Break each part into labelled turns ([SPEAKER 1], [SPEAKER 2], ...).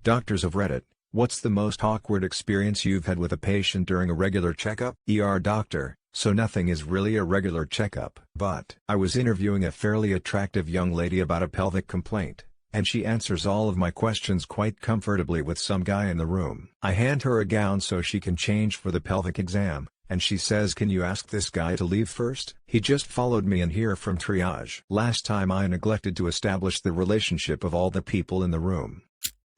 [SPEAKER 1] Doctors of Reddit, what's the most awkward experience you've had with a patient during a regular checkup? Doctor, so nothing is really a regular checkup. But I was interviewing a fairly attractive young lady about a pelvic complaint, and she answers all of my questions quite comfortably with some guy in the room. I hand her a gown so she can change for the pelvic exam, and she says, "Can you ask this guy to leave first? He just followed me in here from triage." Last time I neglected to establish the relationship of all the people in the room.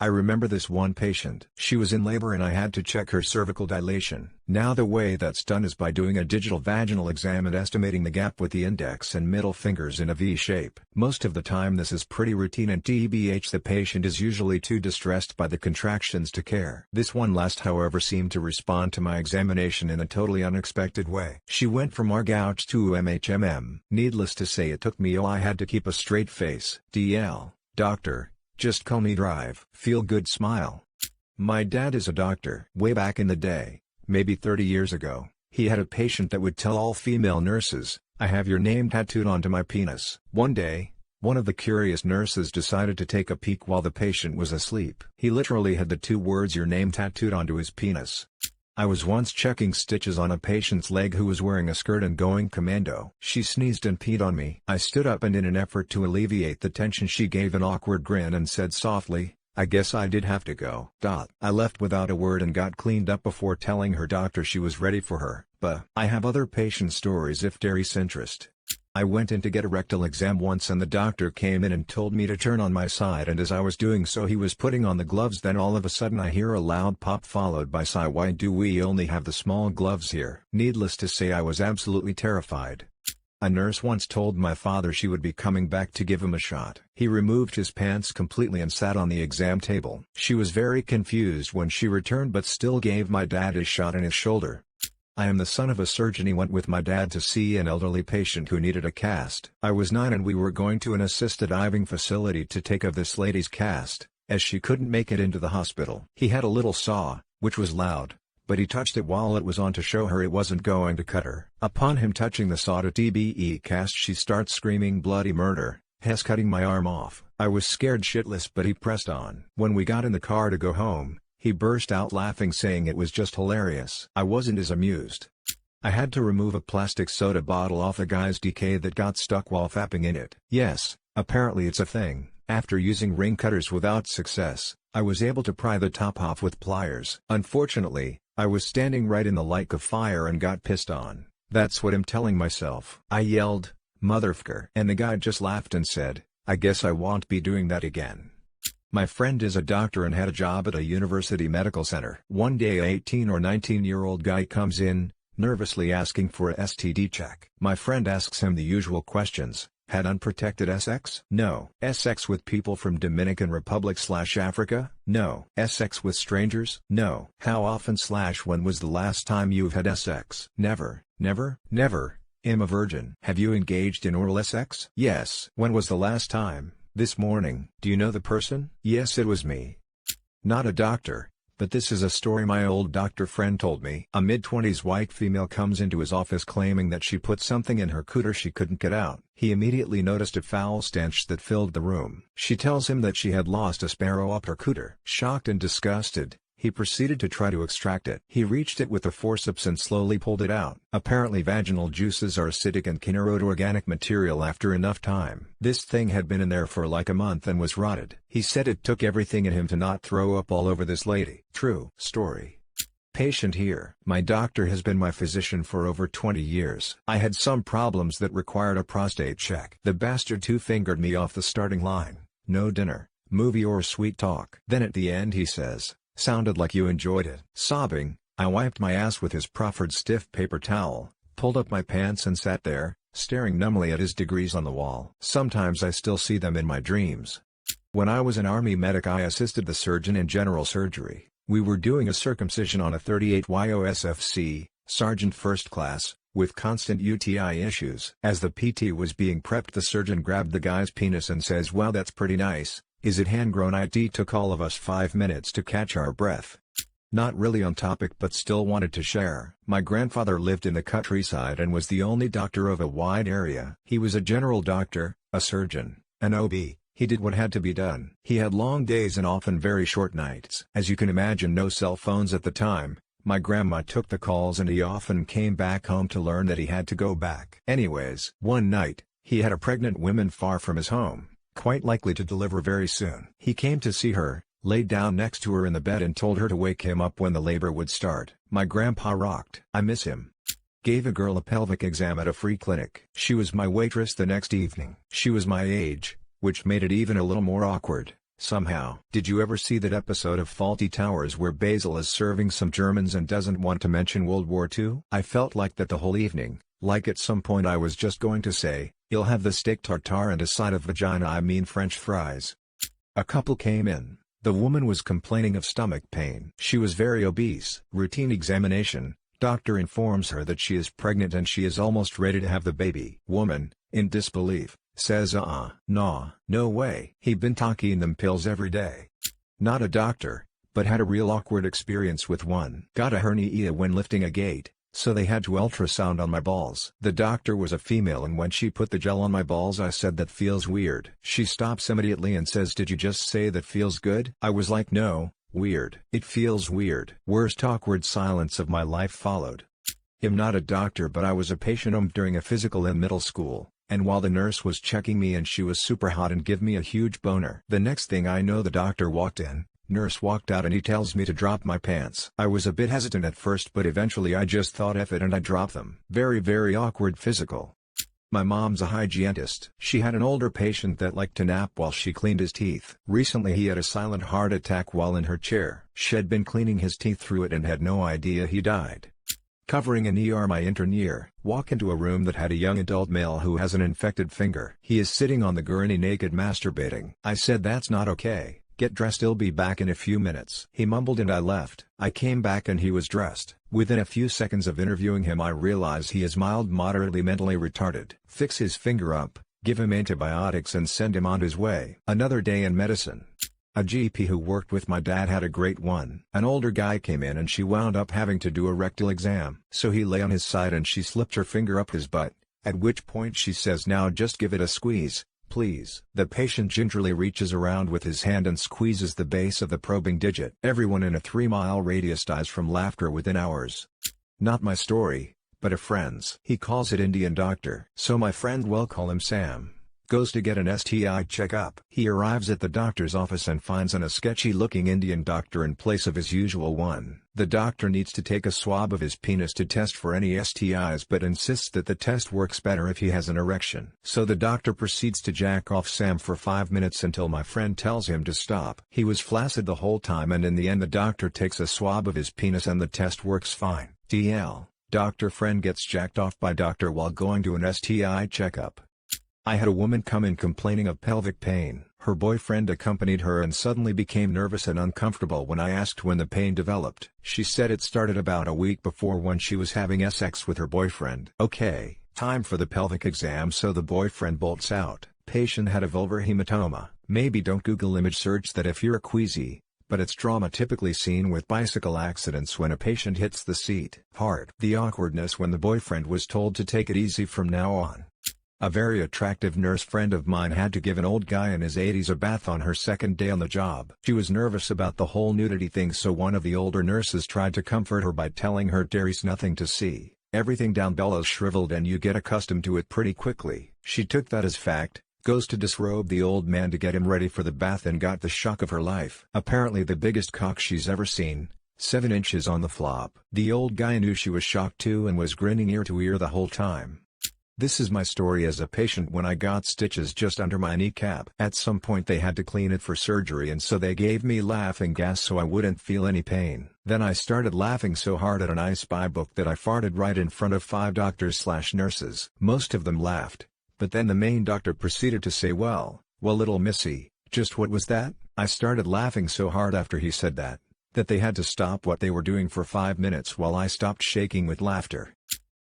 [SPEAKER 1] I remember this one patient. She was in labor and I had to check her cervical dilation. Now the way that's done is by doing a digital vaginal exam and estimating the gap with the index and middle fingers in a V shape. Most of the time this is pretty routine, and TBH the patient is usually too distressed by the contractions to care. This one last however seemed to respond to my examination in a totally unexpected way. She went from R-gouge to MHMM. Needless to say it took me I had to keep a straight face. DL, doctor. Just call me Drive. Feel good smile. My dad is a doctor. Way back in the day, maybe 30 years ago, he had a patient that would tell all female nurses, "I have your name tattooed onto my penis." One day, one of the curious nurses decided to take a peek while the patient was asleep. He literally had the two words "your name" tattooed onto his penis. I was once checking stitches on a patient's leg who was wearing a skirt and going commando. She sneezed and peed on me. I stood up and in an effort to alleviate the tension she gave an awkward grin and said softly, "I guess I did have to go." I left without a word and got cleaned up before telling her doctor she was ready for her. But I have other patient stories if there's interest. I went in to get a rectal exam once and the doctor came in and told me to turn on my side, and as I was doing so he was putting on the gloves. Then all of a sudden I hear a loud pop followed by "Sigh, why do we only have the small gloves here?" Needless to say I was absolutely terrified. A nurse once told my father she would be coming back to give him a shot. He removed his pants completely and sat on the exam table. She was very confused when she returned but still gave my dad his shot in his shoulder. I am the son of a surgeon. He went with my dad to see an elderly patient who needed a cast. I was 9 and we were going to an assisted diving facility to take of this lady's cast, as she couldn't make it into the hospital. He had a little saw, which was loud, but he touched it while it was on to show her it wasn't going to cut her. Upon him touching the saw to TBE cast, she starts screaming bloody murder. "He's cutting my arm off." I was scared shitless but he pressed on. When we got in the car to go home, he burst out laughing saying it was just hilarious. I wasn't as amused. I had to remove a plastic soda bottle off a guy's DK that got stuck while fapping in it. Yes, apparently it's a thing. After using ring cutters without success, I was able to pry the top off with pliers. Unfortunately, I was standing right in the light of fire and got pissed on. That's what I'm telling myself. I yelled, "Motherfucker," and the guy just laughed and said, "I guess I won't be doing that again." My friend is a doctor and had a job at a university medical center. One day a 18 or 19-year-old guy comes in, nervously asking for a STD check. My friend asks him the usual questions. Had unprotected sex? No. Sex with people from Dominican Republic/Africa? No. Sex with strangers? No. How often/when was the last time you've had sex? Never. Never? Never. I'm a virgin. Have you engaged in oral sex? Yes. When was the last time? This morning. Do you know the person? Yes, it was me. Not a doctor, but this is a story my old doctor friend told me. A mid-20s white female comes into his office claiming that she put something in her cooter she couldn't get out. He immediately noticed a foul stench that filled the room. She tells him that she had lost a sparrow up her cooter. Shocked and disgusted, he proceeded to try to extract it. He reached it with a forceps and slowly pulled it out. Apparently vaginal juices are acidic and can erode organic material after enough time. This thing had been in there for like a month and was rotted. He said it took everything in him to not throw up all over this lady. True story. Patient here. My doctor has been my physician for over 20 years. I had some problems that required a prostate check. The bastard two-fingered me off the starting line. No dinner, movie or sweet talk. Then at the end he says, "Sounded like you enjoyed it." Sobbing, I wiped my ass with his proffered stiff paper towel, pulled up my pants and sat there, staring numbly at his degrees on the wall. Sometimes I still see them in my dreams. When I was an army medic I assisted the surgeon in general surgery. We were doing a circumcision on a 38 YOSFC, Sergeant First Class, with constant UTI issues. As the PT was being prepped, the surgeon grabbed the guy's penis and says, "Wow, that's pretty nice. Is it hand-grown?" It took all of us 5 minutes to catch our breath. Not really on topic but still wanted to share. My grandfather lived in the countryside and was the only doctor of a wide area. He was a general doctor, a surgeon, an OB, He did what had to be done. He had long days and often very short nights. As you can imagine, no cell phones at the time. My grandma took the calls and he often came back home to learn that he had to go back. Anyways, one night, he had a pregnant woman far from his home, quite likely to deliver very soon. He came to see her, laid down next to her in the bed and told her to wake him up when the labor would start. My grandpa rocked. I miss him. Gave a girl a pelvic exam at a free clinic. She was my waitress the next evening. She was my age, which made it even a little more awkward. Somehow. Did you ever see that episode of Fawlty Towers where Basil is serving some Germans and doesn't want to mention World War II? I felt like that the whole evening, like at some point I was just going to say, "You'll have the steak tartare and a side of vagina, I mean French fries." A couple came in. The woman was complaining of stomach pain. She was very obese. Routine examination. Doctor informs her that she is pregnant and she is almost ready to have the baby. Woman, in disbelief, says nah, no way. He'd been taking them pills every day. Not a doctor, but had a real awkward experience with one. Got a hernia when lifting a gate, so they had to ultrasound on my balls. The doctor was a female and when she put the gel on my balls I said that feels weird. She stops immediately and says, "Did you just say that feels good?" I was like, "No, weird. It feels weird." Worst awkward silence of my life followed. I'm not a doctor but I was a patient during a physical in middle school. And while the nurse was checking me and she was super hot and give me a huge boner. The next thing I know the doctor walked in, nurse walked out and he tells me to drop my pants. I was a bit hesitant at first but eventually I just thought F it and I dropped them. Very awkward physical. My mom's a hygienist. She had an older patient that liked to nap while she cleaned his teeth. Recently he had a silent heart attack while in her chair. She'd been cleaning his teeth through it and had no idea he died. Covering an ER, my intern year, walk into a room that had a young adult male who has an infected finger. He is sitting on the gurney naked masturbating. I said that's not okay, get dressed, I'll be back in a few minutes. He mumbled and I left. I came back and he was dressed. Within a few seconds of interviewing him I realize he is moderately mentally retarded. Fix his finger up, give him antibiotics and send him on his way. Another day in medicine. A GP who worked with my dad had a great one. An older guy came in and she wound up having to do a rectal exam. So he lay on his side and she slipped her finger up his butt, at which point she says, "Now just give it a squeeze, please." The patient gingerly reaches around with his hand and squeezes the base of the probing digit. Everyone in a 3-mile radius dies from laughter within hours. Not my story, but a friend's. He calls it Indian doctor. So my friend, we'll call him Sam, goes to get an STI checkup. He arrives at the doctor's office and finds a sketchy-looking Indian doctor in place of his usual one. The doctor needs to take a swab of his penis to test for any STIs but insists that the test works better if he has an erection. So the doctor proceeds to jack off Sam for 5 minutes until my friend tells him to stop. He was flaccid the whole time and in the end the doctor takes a swab of his penis and the test works fine. DL, doctor friend gets jacked off by doctor while going to an STI checkup. I had a woman come in complaining of pelvic pain. Her boyfriend accompanied her and suddenly became nervous and uncomfortable when I asked when the pain developed. She said it started about a week before when she was having sex with her boyfriend. Okay, time for the pelvic exam, so the boyfriend bolts out. Patient had a vulvar hematoma. Maybe don't Google image search that if you're a queasy, but it's trauma typically seen with bicycle accidents when a patient hits the seat. Hard. The awkwardness when the boyfriend was told to take it easy from now on. A very attractive nurse friend of mine had to give an old guy in his 80s a bath on her second day on the job. She was nervous about the whole nudity thing, so one of the older nurses tried to comfort her by telling her there's nothing to see. Everything down below is shriveled and you get accustomed to it pretty quickly. She took that as fact, goes to disrobe the old man to get him ready for the bath and got the shock of her life. Apparently the biggest cock she's ever seen, 7 inches on the flop. The old guy knew she was shocked too and was grinning ear to ear the whole time. This is my story as a patient when I got stitches just under my kneecap. At some point they had to clean it for surgery and so they gave me laughing gas so I wouldn't feel any pain. Then I started laughing so hard at an I Spy book that I farted right in front of 5 doctors/nurses. Most of them laughed, but then the main doctor proceeded to say, well, little missy, just what was that?" I started laughing so hard after he said that they had to stop what they were doing for 5 minutes while I stopped shaking with laughter.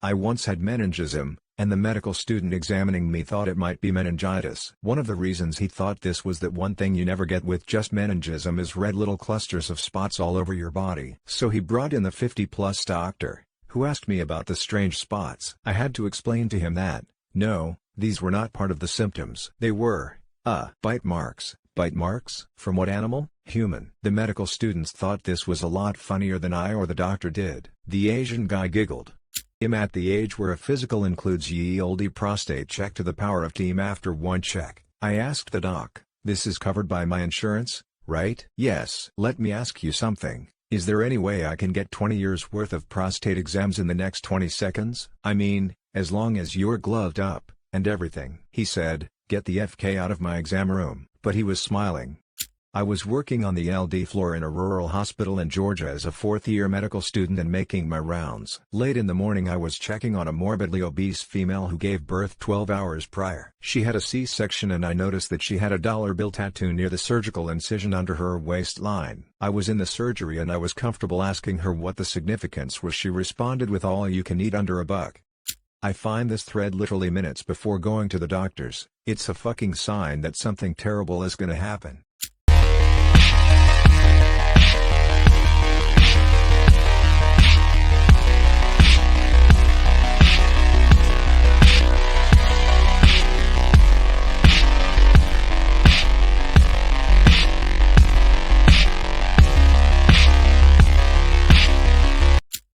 [SPEAKER 1] I once had meningism, and the medical student examining me thought it might be meningitis. One of the reasons he thought this was that one thing you never get with just meningism is red little clusters of spots all over your body. So he brought in the 50-plus doctor, who asked me about the strange spots. I had to explain to him that, no, these were not part of the symptoms. They were, Bite marks. Bite marks? From what animal? Human. The medical students thought this was a lot funnier than I or the doctor did. The Asian guy giggled. I'm at the age where a physical includes ye olde prostate check to the power of team after one check. I asked the doc, this is covered by my insurance, right? Yes. Let me ask you something. Is there any way I can get 20 years worth of prostate exams in the next 20 seconds? I mean, as long as you're gloved up, and everything. He said, get the FK out of my exam room, but he was smiling. I was working on the LD floor in a rural hospital in Georgia as a fourth-year medical student and making my rounds. Late in the morning I was checking on a morbidly obese female who gave birth 12 hours prior. She had a C-section and I noticed that she had a dollar bill tattoo near the surgical incision under her waistline. I was in the surgery and I was comfortable asking her what the significance was. She responded with all you can eat under a buck. I find this thread literally minutes before going to the doctor's. It's a fucking sign that something terrible is gonna happen.